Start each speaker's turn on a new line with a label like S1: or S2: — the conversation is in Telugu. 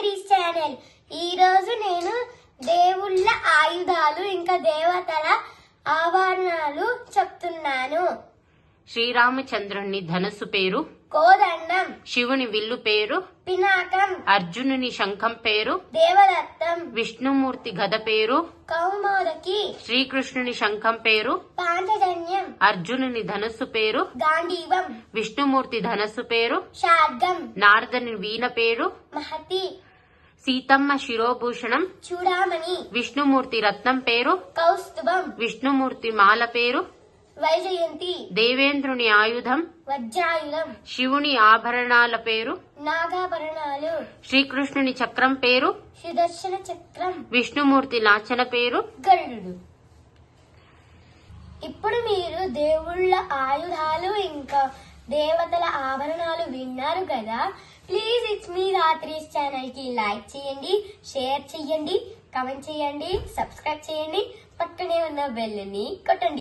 S1: రాత్రిస్ ఛానల్. ఈ రోజు నేను దేవుళ్ళ ఆయుధాలు ఇంకా దేవతల ఆభరణాలు చెప్తున్నాను.
S2: శ్రీరామచంద్రుని ధనస్సు పేరు
S1: కోదండం,
S2: శివుని విల్లు పేరు
S1: పినాకం,
S2: అర్జునుని శంఖం పేరు
S1: దేవదత్తం,
S2: విష్ణుమూర్తి గద పేరు
S1: కౌమోదకి,
S2: శ్రీకృష్ణుని శంఖం పేరు
S1: పాంచజన్యం,
S2: అర్జునుని ధనస్సు పేరు
S1: గాంధీవం,
S2: విష్ణుమూర్తి ధనస్సు పేరు
S1: షాడ్గం,
S2: నారదుని వీణ పేరు
S1: మహతి,
S2: సీతమ్మ శిరోభూషణం,
S1: చూడామణి,
S2: విష్ణుమూర్తి రత్నం పేరు
S1: కౌస్తుభం,
S2: విష్ణుమూర్తి మాల పేరు
S1: వైజయంతి,
S2: దేవేంద్రుని ఆయుధం,
S1: వజ్రాయుధం,
S2: శివుని ఆభరణాల పేరు
S1: నాగాభరణాలు,
S2: శ్రీకృష్ణుని చక్రం పేరు
S1: సుదర్శన చక్రం,
S2: విష్ణుమూర్తి లాంఛన పేరు
S1: గరుడు. ఇప్పుడు మీరు దేవుళ్ళ ఆయుధాలు ఇంకా దేవతల ఆభరణాలు విన్నారు కదా. ప్లీజ్ ఇట్స్ మీ రాత్రిస్ ఛానల్ కి లైక్ చేయండి, షేర్ చేయండి, కమెంట్ చేయండి, సబ్స్క్రైబ్ చేయండి, పక్కనే ఉన్న బెల్ ని కొట్టండి.